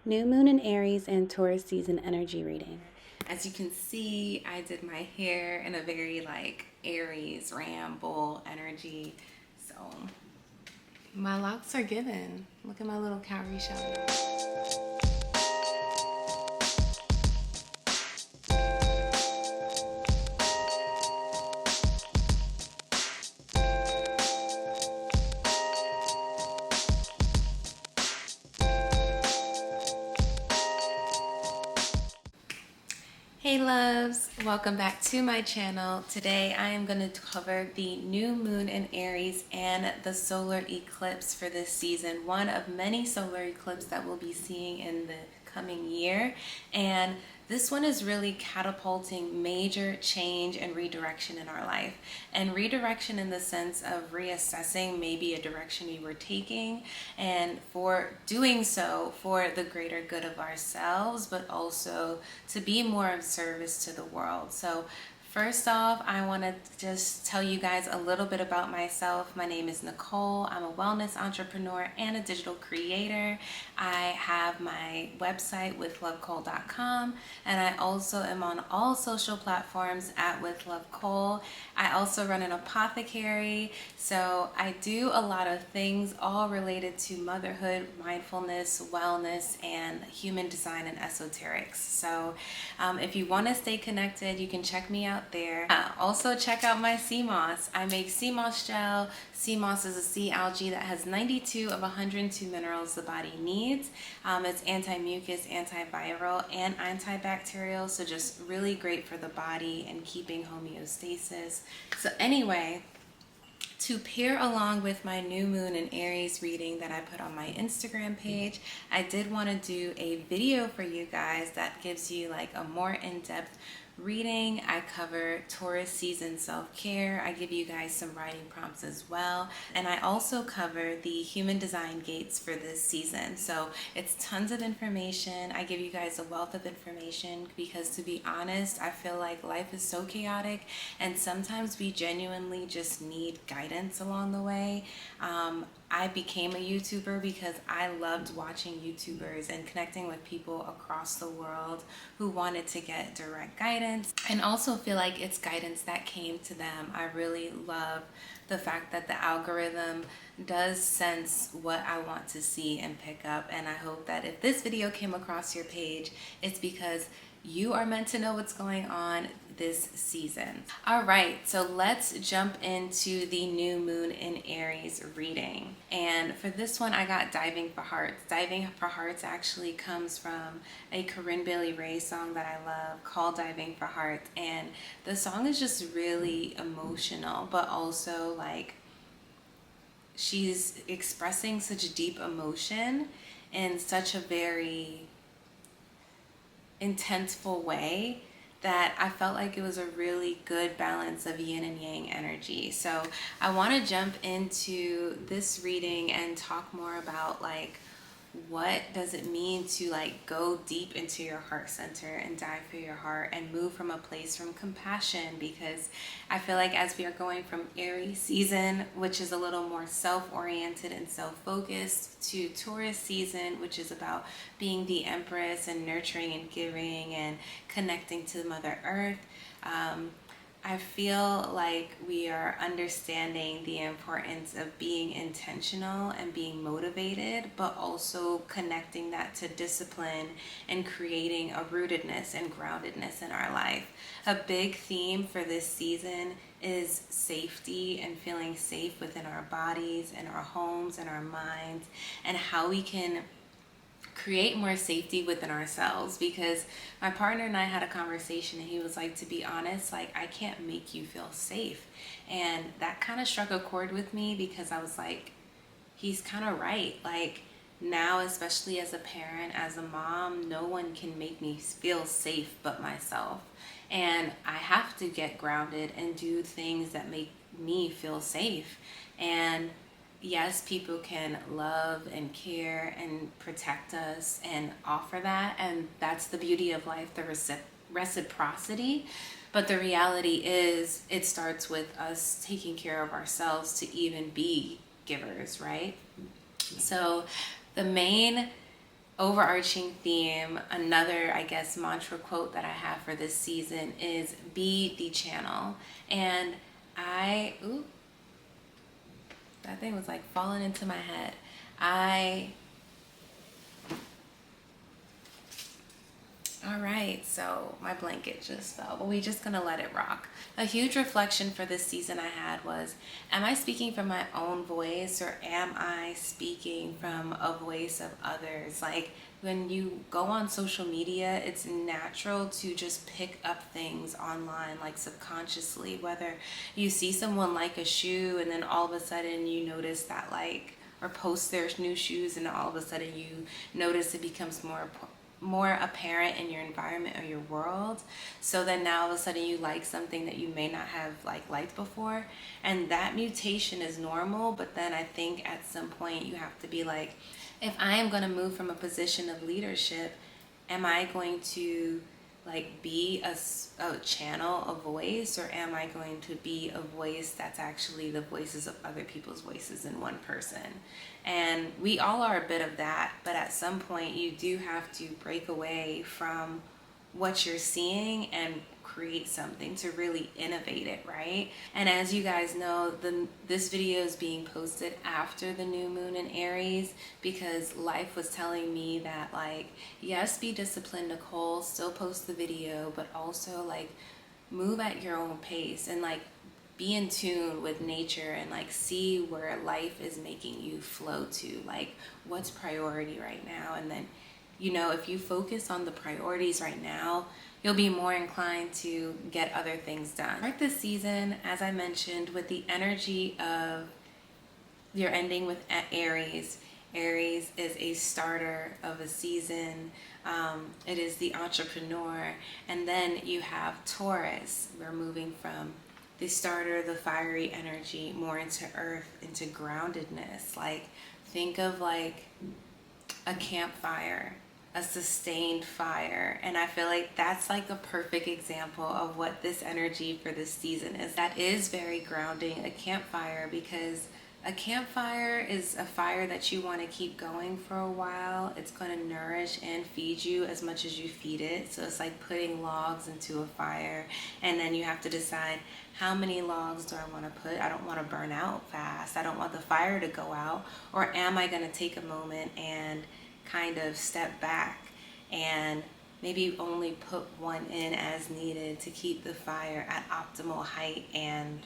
New Moon in Aries and Taurus season energy reading. As you can see, I did my hair in a very like Aries, Ram, Bull energy. So my locks are given. Look at my little cowrie shell. Hey loves, welcome back to my channel. Today I am going to cover the new moon in Aries and the solar eclipse for this season. One of many solar eclipses that we'll be seeing in the coming year. And this one is really catapulting major change and redirection in our life. And redirection in the sense of reassessing maybe a direction we were taking, and for doing so for the greater good of ourselves, but also to be more of service to the world. So first off, I want to just tell you guys a little bit about myself. My name is Nicole. I'm a wellness entrepreneur and a digital creator. I have my website withlovecole.com, and I also am on all social platforms at withlovecole. I also run an apothecary, so I do a lot of things all related to motherhood, mindfulness, wellness, and human design and esoterics. So if you want to stay connected, you can check me out there. Also check out my sea moss. I make sea moss gel. Sea moss is a sea algae that has 92 of 102 minerals the body needs. It's anti-mucus, antiviral, and antibacterial, so just really great for the body and keeping homeostasis. So anyway, to pair along with my new moon in Aries reading that I put on my Instagram page, I did want to do a video for you guys that gives you like a more in-depth reading. I cover Taurus season self-care. I give you guys some writing prompts as well. And I also cover the human design gates for this season. So it's tons of information. I give you guys a wealth of information because, to be honest, I feel like life is so chaotic and sometimes we genuinely just need guidance along the way. I became a YouTuber because I loved watching YouTubers and connecting with people across the world who wanted to get direct guidance, and also feel like it's guidance that came to them. I really love the fact that the algorithm does sense what I want to see and pick up, and I hope that if this video came across your page, it's because you are meant to know what's going on this season. All right, so let's jump into the new moon in Aries reading. And for this one, I got Diving for Hearts. Diving for Hearts actually comes from a Corinne Bailey Rae song that I love called Diving for Hearts. And the song is just really emotional, but also like she's expressing such deep emotion in such a very intenseful way that I felt like it was a really good balance of yin and yang energy. So I want to jump into this reading and talk more about like what does it mean to like go deep into your heart center and dive for your heart and move from a place from compassion, because I feel like as we are going from Aries season, which is a little more self-oriented and self-focused, to Taurus season, which is about being the empress and nurturing and giving and connecting to Mother Earth, I feel like we are understanding the importance of being intentional and being motivated, but also connecting that to discipline and creating a rootedness and groundedness in our life. A big theme for this season is safety and feeling safe within our bodies and our homes and our minds, and how we can create more safety within ourselves. Because my partner and I had a conversation and he was like, to be honest, like I can't make you feel safe. And that kind of struck a chord with me, because I was like, he's kind of right. Like now, especially as a parent, as a mom, no one can make me feel safe but myself. And I have to get grounded and do things that make me feel safe. And yes, people can love and care and protect us and offer that, and that's the beauty of life, the reciprocity. But the reality is it starts with us taking care of ourselves to even be givers, right? So the main overarching theme, another, I guess, mantra quote that I have for this season is be the channel. And ooh, that thing was like falling into my head. All right, so my blanket just fell, but we're just gonna let it rock. A huge reflection for this season I had was, am I speaking from my own voice or am I speaking from a voice of others? Like when you go on social media, it's natural to just pick up things online, like subconsciously, whether you see someone like a shoe and then all of a sudden you notice that or post their new shoes and all of a sudden you notice it becomes more apparent in your environment or your world. So then now all of a sudden you like something that you may not have liked before, and that mutation is normal. But then I think at some point you have to be like, if I am going to move from a position of leadership, am I going to be a channel, a voice, or am I going to be a voice that's actually the voices of other people's voices in one person? And we all are a bit of that, but at some point you do have to break away from what you're seeing and create something to really innovate it, right? And as you guys know, this video is being posted after the new moon in Aries, because life was telling me that yes, be disciplined, Nicole, still post the video, but also move at your own pace and be in tune with nature and see where life is making you flow to, what's priority right now. And then, if you focus on the priorities right now, you'll be more inclined to get other things done. Start this season, as I mentioned, with the energy of you're ending with Aries. Aries is a starter of a season. It is the entrepreneur. And then you have Taurus. We're moving from the starter, the fiery energy, more into earth, into groundedness. Think of a campfire, a sustained fire. And I feel like that's a perfect example of what this energy for this season is. That is very grounding, a campfire, because a campfire is a fire that you want to keep going for a while. It's going to nourish and feed you as much as you feed it. So it's like putting logs into a fire, and then you have to decide, how many logs do I want to put? I don't want to burn out fast. I don't want the fire to go out. Or am I going to take a moment and kind of step back and maybe only put one in as needed to keep the fire at optimal height and,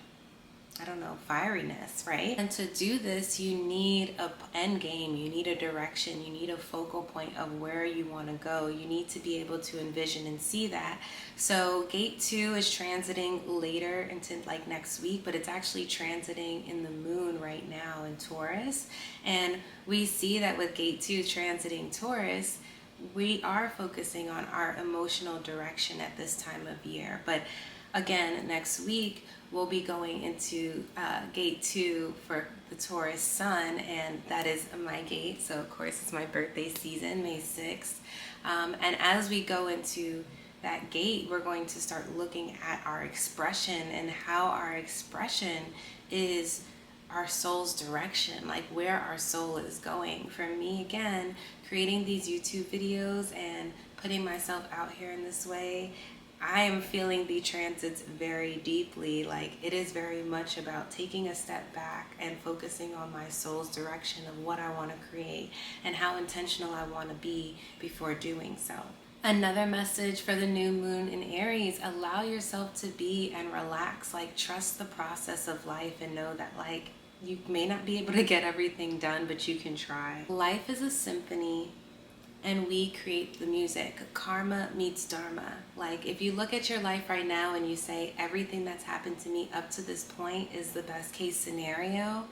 I don't know, fieriness, right? And to do this, you need an end game, you need a direction, you need a focal point of where you want to go. You need to be able to envision and see that. So gate 2 is transiting later into next week, but it's actually transiting in the moon right now in Taurus. And we see that with gate 2 transiting Taurus, we are focusing on our emotional direction at this time of year. But again, next week, we'll be going into gate 2 for the Taurus sun, and that is my gate. So of course it's my birthday season, May 6th. And as we go into that gate, we're going to start looking at our expression and how our expression is our soul's direction, where our soul is going. For me, again, creating these YouTube videos and putting myself out here in this way, I am feeling the transits very deeply. It is very much about taking a step back and focusing on my soul's direction of what I want to create and how intentional I want to be before doing so. Another message for the new moon in Aries, allow yourself to be and relax. Trust the process of life and know that you may not be able to get everything done, but you can try. Life is a symphony, and we create the music. Karma meets dharma. If you look at your life right now and you say, everything that's happened to me up to this point is the best case scenario,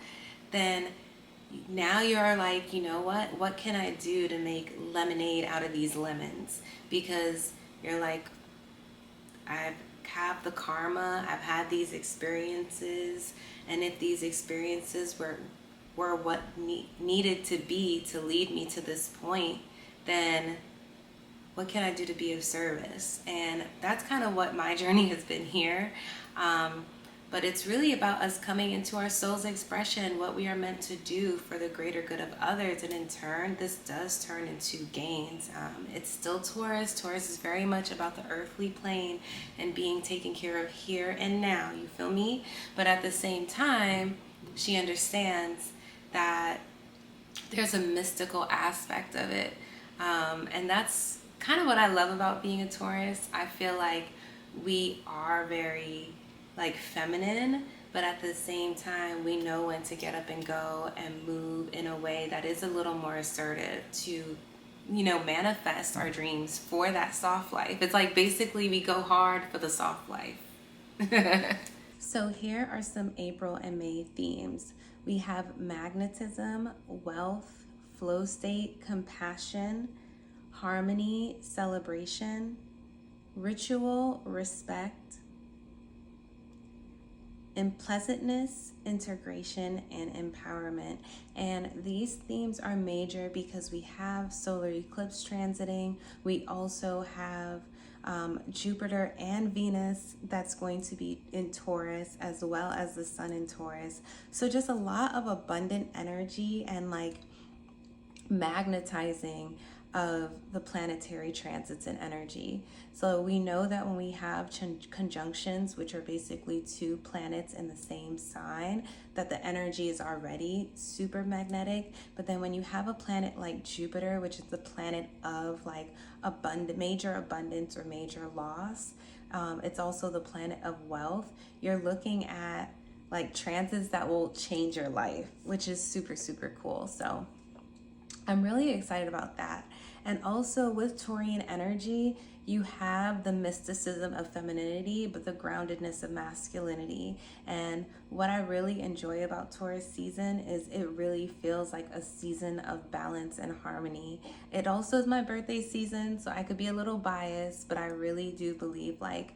then now you're you know what can I do to make lemonade out of these lemons? Because you're I've had the karma, I've had these experiences, and if these experiences were what needed to be to lead me to this point, then what can I do to be of service? And that's kind of what my journey has been here. but it's really about us coming into our soul's expression, what we are meant to do for the greater good of others. And in turn, this does turn into gains. It's still Taurus. Taurus is very much about the earthly plane and being taken care of here and now. You feel me? But at the same time, she understands that there's a mystical aspect of it. And that's kind of what I love about being a Taurus. I feel like we are very like feminine, but at the same time, we know when to get up and go and move in a way that is a little more assertive to, you know, manifest our dreams for that soft life. It's like basically we go hard for the soft life. So here are some April and May themes. We have magnetism, wealth, flow state, compassion, harmony, celebration, ritual, respect, unpleasantness, integration, and empowerment. And these themes are major because we have solar eclipse transiting. We also have Jupiter and Venus that's going to be in Taurus, as well as the sun in Taurus. So just a lot of abundant energy and like magnetizing of the planetary transits and energy. So we know that when we have conjunctions, which are basically two planets in the same sign, that the energy is already super magnetic. But then when you have a planet like Jupiter, which is the planet of like major abundance or major loss, it's also the planet of wealth. You're looking at like transits that will change your life, which is super, super cool. So I'm really excited about that. And also with Taurian energy, you have the mysticism of femininity, but the groundedness of masculinity. And what I really enjoy about Taurus season is it really feels like a season of balance and harmony. It also is my birthday season, so I could be a little biased, but I really do believe like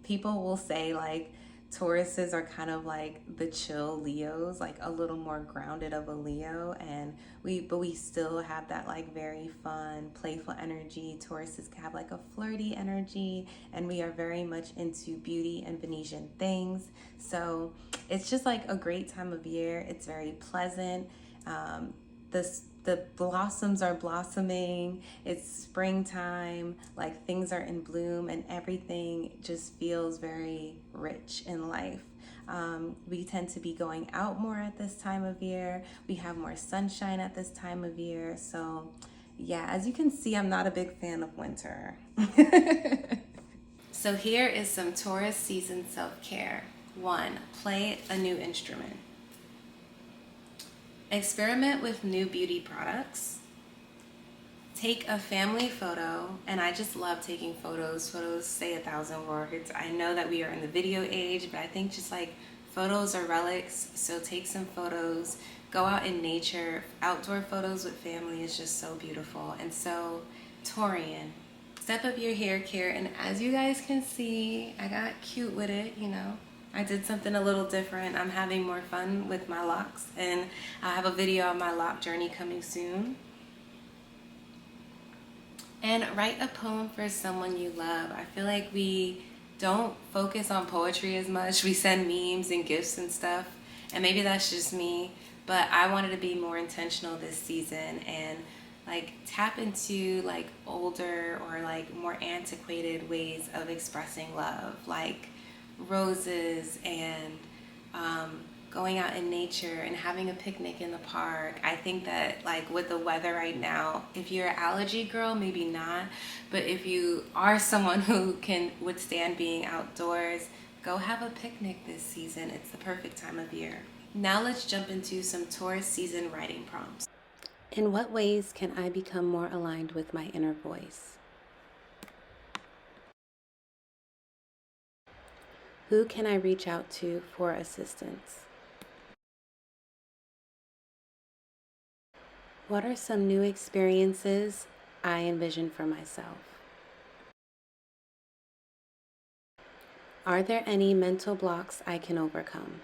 people will say like Tauruses are kind of like the chill Leos, like a little more grounded of a Leo, and we still have that like very fun, playful energy. Tauruses have like a flirty energy, and we are very much into beauty and Venetian things. So it's just like a great time of year. It's very pleasant. The blossoms are blossoming. It's springtime, like things are in bloom, and everything just feels very rich in life. We tend to be going out more at this time of year. We have more sunshine at this time of year. So yeah, as you can see, I'm not a big fan of winter. So here is some Taurus season self-care. 1, play a new instrument. Experiment with new beauty products. Take a family photo, and I just love taking photos. Photos say 1,000 words. I know that we are in the video age, but I think just like photos are relics, so take some photos. Go out in nature. Outdoor photos with family is just so beautiful. And so, Taurian, step up your hair care, and as you guys can see, I got cute with it, you know. I did something a little different. I'm having more fun with my locks, and I have a video on my lock journey coming soon. And write a poem for someone you love. I feel like we don't focus on poetry as much. We send memes and gifts and stuff, and maybe that's just me, but I wanted to be more intentional this season and like tap into like older or like more antiquated ways of expressing love, like roses and going out in nature and having a picnic in the park. I think that like with the weather right now, if you're an allergy girl, maybe not, but if you are someone who can withstand being outdoors, go have a picnic this season. It's the perfect time of year. Now let's jump into some Taurus season writing prompts. In what ways can I become more aligned with my inner voice? Who can I reach out to for assistance? What are some new experiences I envision for myself? Are there any mental blocks I can overcome?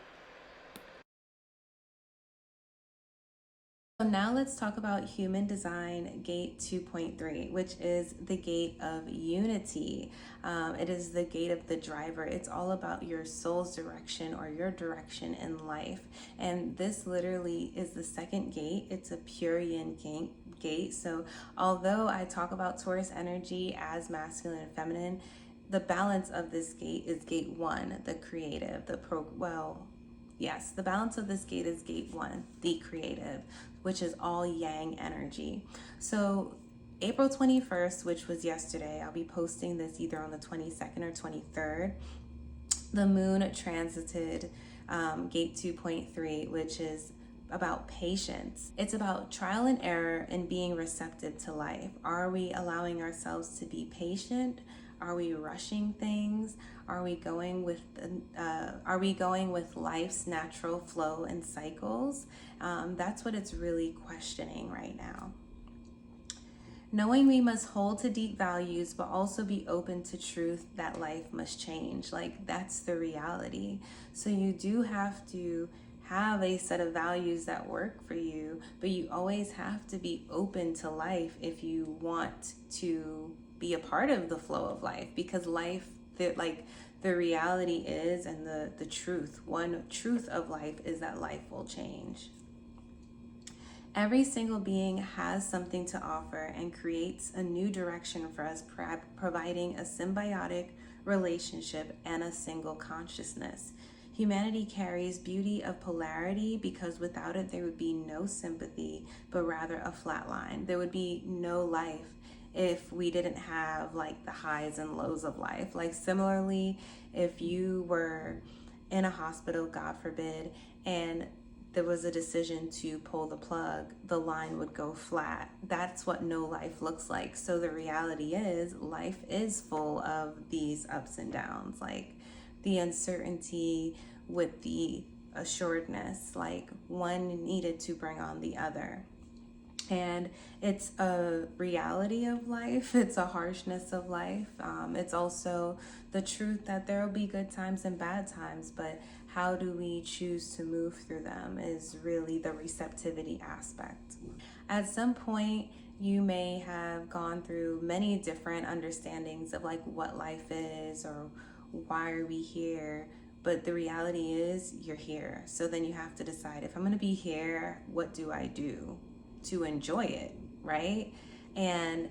So now let's talk about human design gate 2.3, which is the gate of unity. It is the gate of the driver. It's all about your soul's direction or your direction in life. And this literally is the second gate. It's a pure yin gate. So although I talk about Taurus energy as masculine and feminine, the balance of this gate is gate 1, the creative, yes, the balance of this gate is gate 1, the creative, which is all yang energy. So April 21st, which was yesterday, I'll be posting this either on the 22nd or 23rd, the moon transited gate 2.3, which is about patience. It's about trial and error and being receptive to life. Are we allowing ourselves to be patient? Are we rushing things? Are we going with life's natural flow and cycles? That's what it's really questioning right now. Knowing we must hold to deep values, but also be open to truth that life must change. Like, that's the reality. So you do have to have a set of values that work for you, but you always have to be open to life if you want to be a part of the flow of life, because life, the reality is, and the truth, one truth of life is that life will change. Every single being has something to offer and creates a new direction for us, providing a symbiotic relationship and a single consciousness. Humanity carries beauty of polarity because without it there would be no sympathy, but rather a flat line. There would be no life if we didn't have like the highs and lows of life. Like similarly, if you were in a hospital, God forbid, and there was a decision to pull the plug, the line would go flat. That's what no life looks like. So the reality is life is full of these ups and downs, like the uncertainty with the assuredness, like one needed to bring on the other. And it's a reality of life. It's a harshness of life. It's also the truth that there will be good times and bad times, but how do we choose to move through them is really the receptivity aspect. At some point, you may have gone through many different understandings of like what life is or why are we here, but the reality is you're here. So then you have to decide, if I'm going to be here, what do I do to enjoy it, right? And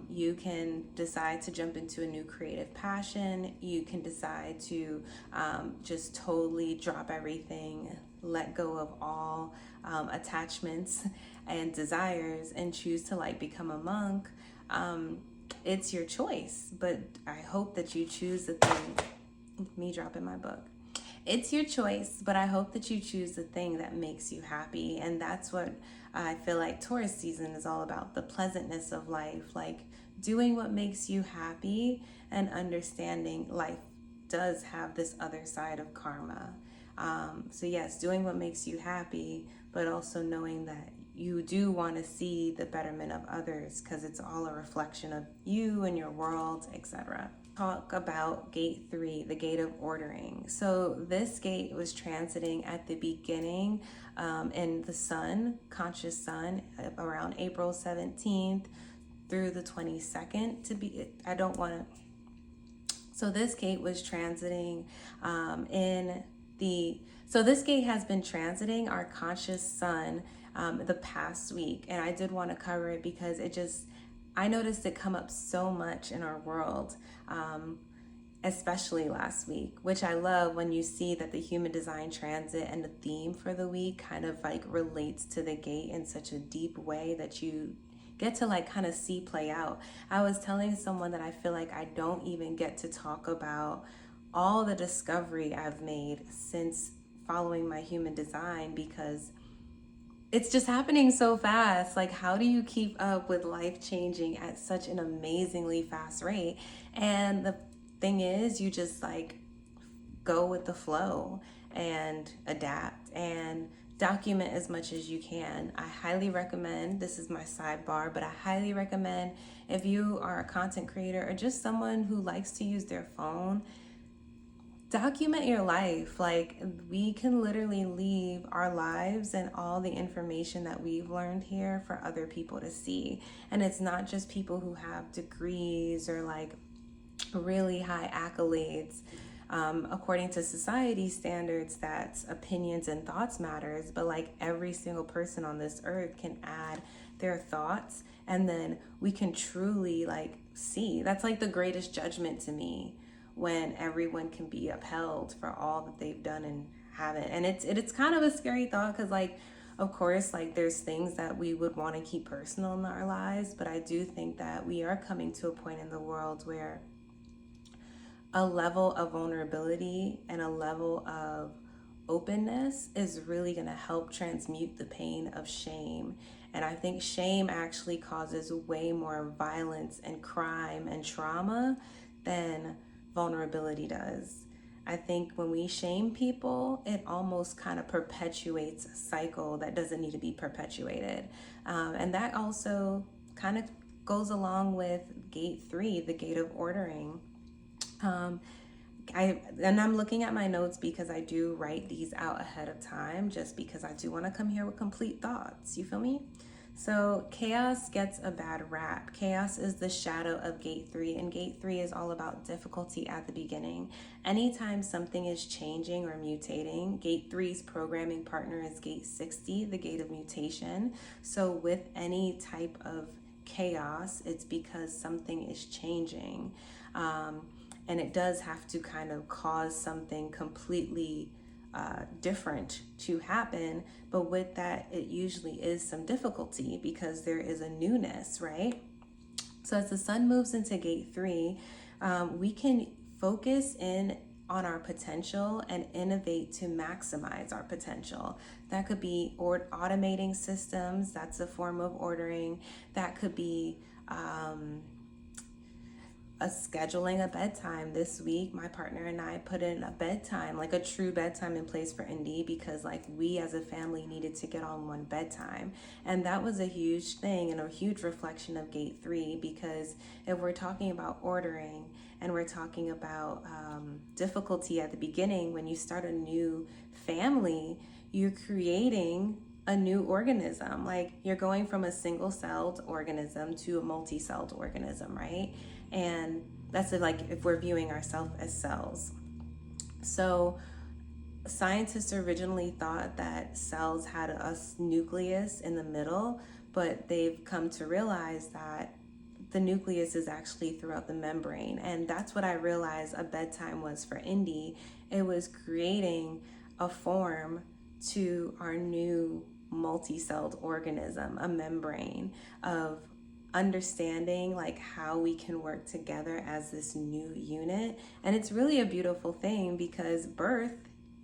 you can decide to jump into a new creative passion. You can decide to just totally drop everything, let go of all attachments and desires, and choose to like become a monk. It's your choice, but I hope that you choose the thing. Me dropping my book. It's your choice, but I hope that you choose the thing that makes you happy. And that's what I feel like Taurus season is all about, the pleasantness of life, like doing what makes you happy and understanding life does have this other side of karma. So yes, doing what makes you happy, but also knowing that you do want to see the betterment of others, because it's all a reflection of you and your world, etc. Talk about gate 3, the gate of ordering. So this gate was transiting at the beginning in the sun, conscious sun, around April 17th through the 22nd so this gate was transiting this gate has been transiting our conscious sun the past week, and I did want to cover it because I noticed it come up so much in our world, especially last week, which I love when you see that the human design transit and the theme for the week kind of like relates to the gate in such a deep way that you get to like kind of see play out. I was telling someone that I feel like I don't even get to talk about all the discovery I've made since following my human design, because it's just happening so fast. Like, how do you keep up with life changing at such an amazingly fast rate? And the thing is, you just like go with the flow and adapt and document as much as you can. I highly recommend, this is my sidebar, but I highly recommend if you are a content creator or just someone who likes to use their phone, document your life. Like, we can literally leave our lives and all the information that we've learned here for other people to see. And it's not just people who have degrees or like really high accolades. According to society standards, that's opinions and thoughts matters, but like every single person on this earth can add their thoughts, and then we can truly like see. That's like the greatest judgment to me, when everyone can be upheld for all that they've done and haven't. And it's kind of a scary thought, because like, of course, like there's things that we would want to keep personal in our lives, but I do think that we are coming to a point in the world where a level of vulnerability and a level of openness is really going to help transmute the pain of shame. And I think shame actually causes way more violence and crime and trauma than vulnerability does. I think when we shame people, it almost kind of perpetuates a cycle that doesn't need to be perpetuated. And that also kind of goes along with gate 3, the gate of ordering. I'm looking at my notes because I do write these out ahead of time, just because I do want to come here with complete thoughts. You feel me? So chaos gets a bad rap. Chaos is the shadow of gate 3, and gate 3 is all about difficulty at the beginning. Anytime something is changing or mutating, gate 3's programming partner is gate 60, the gate of mutation. So with any type of chaos, it's because something is changing. And it does have to kind of cause something completely different to happen. But with that, it usually is some difficulty, because there is a newness, right? So as the sun moves into gate 3, we can focus in on our potential and innovate to maximize our potential. That could be automating systems. That's a form of ordering. That could be scheduling a bedtime. This week, my partner and I put in a bedtime, like a true bedtime, in place for Indy, because like we as a family needed to get on one bedtime. And that was a huge thing and a huge reflection of gate 3, because if we're talking about ordering and we're talking about difficulty at the beginning, when you start a new family, you're creating a new organism. Like, you're going from a single-celled organism to a multi-celled organism, right? And that's like if we're viewing ourselves as cells. So scientists originally thought that cells had a nucleus in the middle, but they've come to realize that the nucleus is actually throughout the membrane. And that's what I realized a bedtime was for Indy. It was creating a form to our new multi-celled organism, a membrane of understanding like how we can work together as this new unit. And it's really a beautiful thing, because birth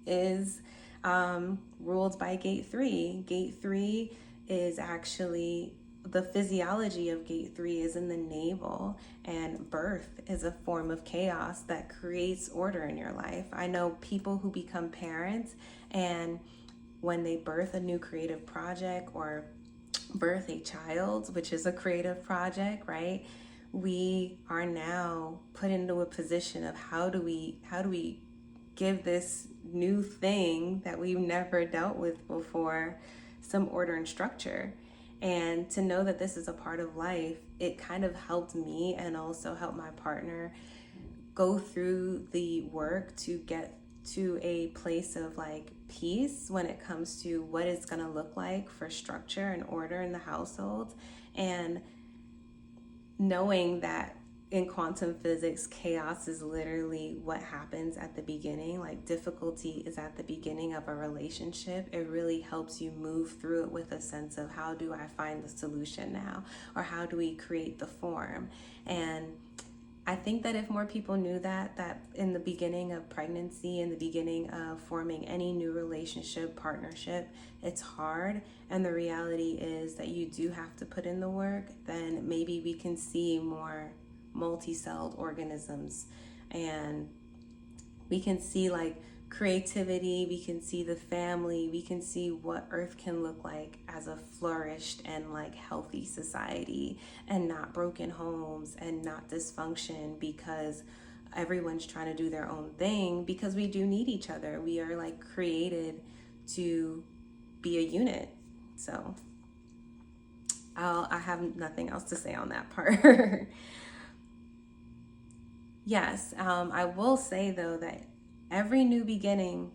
is ruled by gate 3. Gate 3 is actually, the physiology of gate 3 is in the navel, and birth is a form of chaos that creates order in your life. I know people who become parents, and when they birth a new creative project or birth a child, which is a creative project, right? We are now put into a position of how do we give this new thing that we've never dealt with before some order and structure. And to know that this is a part of life, it kind of helped me and also helped my partner go through the work to get to a place of like peace when it comes to what it's going to look like for structure and order in the household. And knowing that in quantum physics, chaos is literally what happens at the beginning. Like, difficulty is at the beginning of a relationship. It really helps you move through it with a sense of, how do I find the solution now? Or how do we create the form? And I think that if more people knew that in the beginning of pregnancy, in the beginning of forming any new relationship, partnership, it's hard. And the reality is that you do have to put in the work, then maybe we can see more multi-celled organisms, and we can see like creativity, we can see the family, we can see what Earth can look like as a flourished and like healthy society, and not broken homes and not dysfunction because everyone's trying to do their own thing, because we do need each other. We are like created to be a unit. So I have nothing else to say on that part. Yes, I will say though that every new beginning,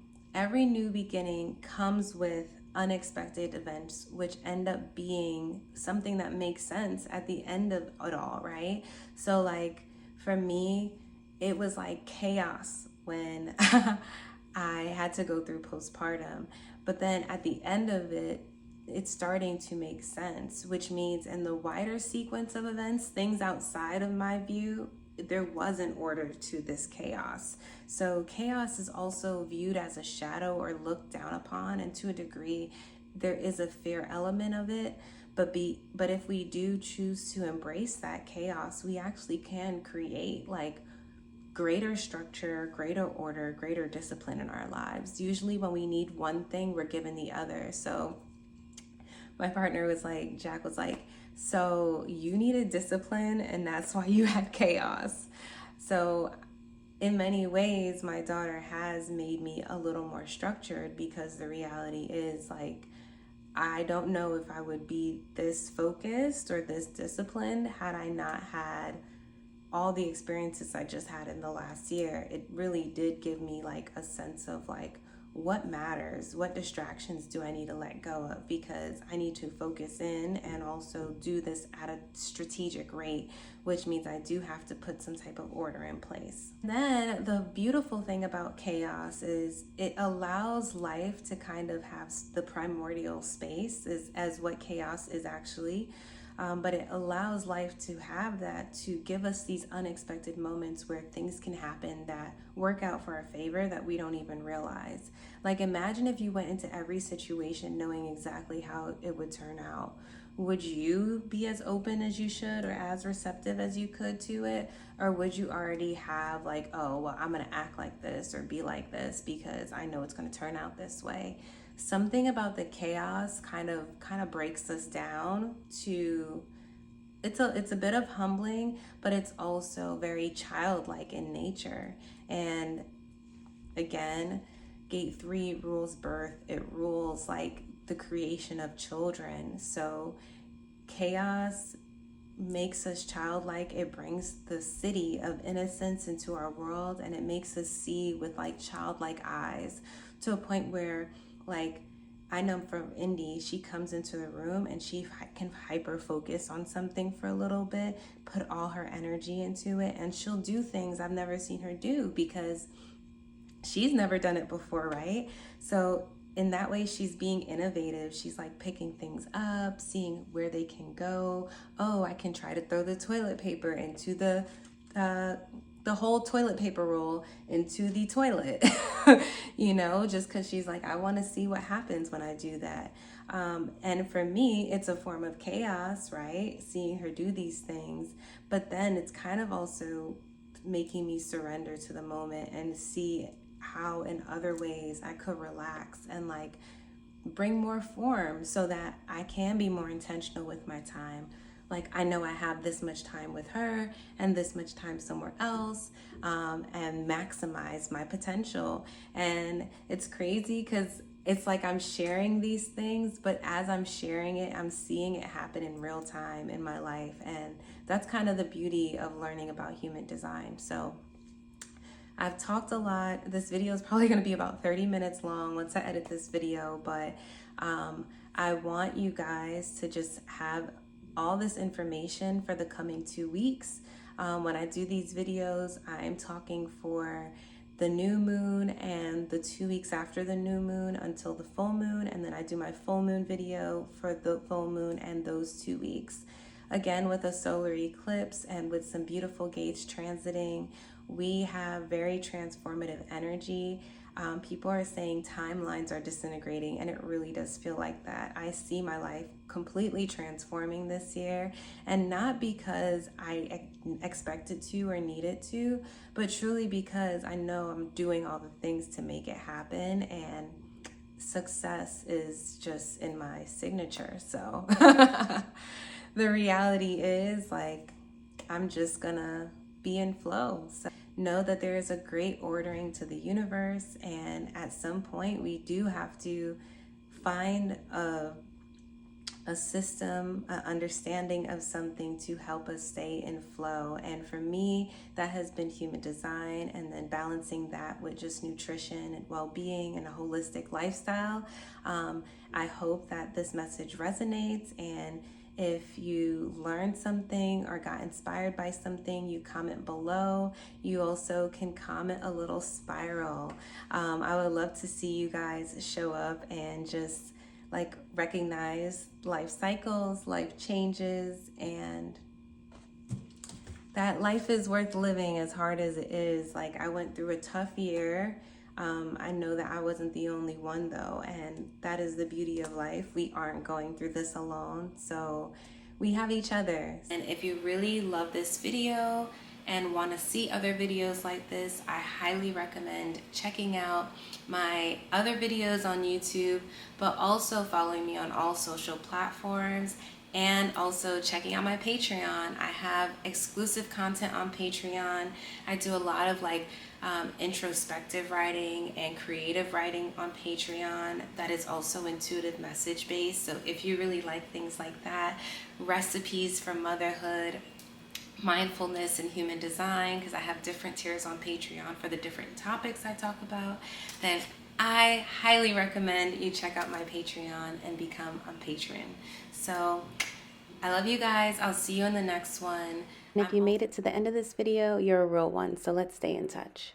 comes with unexpected events, which end up being something that makes sense at the end of it all, right? So like for me, it was like chaos when I had to go through postpartum, but then at the end of it, it's starting to make sense, which means in the wider sequence of events, things outside of my view, there was an order to this chaos. So chaos is also viewed as a shadow or looked down upon, and to a degree there is a fear element of it, but if we do choose to embrace that chaos, we actually can create like greater structure, greater order, greater discipline in our lives. Usually when we need one thing, we're given the other. So my partner was like, Jack was like, so you needed discipline and that's why you had chaos. So in many ways, my daughter has made me a little more structured, because the reality is like, I don't know if I would be this focused or this disciplined had I not had all the experiences I just had in the last year. It really did give me like a sense of like, what matters, what distractions do I need to let go of, because I need to focus in and also do this at a strategic rate, which means I do have to put some type of order in place. Then the beautiful thing about chaos is it allows life to kind of have the primordial space, as what chaos is actually. But it allows life to have that, to give us these unexpected moments where things can happen that work out for our favor that we don't even realize. Like imagine if you went into every situation knowing exactly how it would turn out. Would you be as open as you should or as receptive as you could to it? Or would you already have like, oh, well, I'm going to act like this or be like this because I know it's going to turn out this way? Something about the chaos kind of breaks us down to, it's a bit of humbling, but it's also very childlike in nature. And again, gate 3 rules birth. It rules like the creation of children. So chaos makes us childlike. It brings the city of innocence into our world, and it makes us see with like childlike eyes, to a point where like I know from Indy, she comes into the room and she can hyper focus on something for a little bit, put all her energy into it, and she'll do things I've never seen her do because she's never done it before, right? So in that way, she's being innovative. She's like picking things up, seeing where they can go. Oh, I can try to throw the toilet paper into the whole toilet paper roll into the toilet, just because she's like, I want to see what happens when I do that. And for me, it's a form of chaos, right? Seeing her do these things, but then it's kind of also making me surrender to the moment and see how in other ways I could relax and like bring more form so that I can be more intentional with my time. Like I know I have this much time with her and this much time somewhere else, and maximize my potential. And it's crazy because it's like I'm sharing these things, but as I'm sharing it, I'm seeing it happen in real time in my life. And that's kind of the beauty of learning about human design. So I've talked a lot. This video is probably going to be about 30 minutes long once I edit this video, but I want you guys to just have all this information for the coming 2 weeks. When I do these videos, I'm talking for the new moon and the 2 weeks after the new moon until the full moon, and then I do my full moon video for the full moon and those 2 weeks. Again, with a solar eclipse and with some beautiful gates transiting, we have very transformative energy. People are saying timelines are disintegrating, and it really does feel like that. I see my life completely transforming this year, and not because I expected to or needed to, but truly because I know I'm doing all the things to make it happen, and success is just in my signature. So the reality is like I'm just gonna be in flow. So know that there is a great ordering to the universe, and at some point we do have to find a system, an understanding of something to help us stay in flow. And for me, that has been human design, and then balancing that with just nutrition and well-being and a holistic lifestyle. I hope that this message resonates, and if you learned something or got inspired by something, you comment below. You also can comment a little spiral. I would love to see you guys show up and just like recognize life cycles, life changes, and that life is worth living as hard as it is. Like, I went through a tough year. I know that I wasn't the only one though, and that is the beauty of life. We aren't going through this alone, so we have each other. And if you really love this video and want to see other videos like this, I highly recommend checking out my other videos on YouTube, but also following me on all social platforms, and also checking out my Patreon. I have exclusive content on Patreon. I do a lot of introspective writing and creative writing on Patreon that is also intuitive message based. So if you really like things like that, recipes for motherhood, mindfulness, and human design, because I have different tiers on Patreon for the different topics I talk about, then I highly recommend you check out my Patreon and become a patron. So I love you guys. I'll see you in the next one. And if you made it to the end of this video, you're a real one, so let's stay in touch.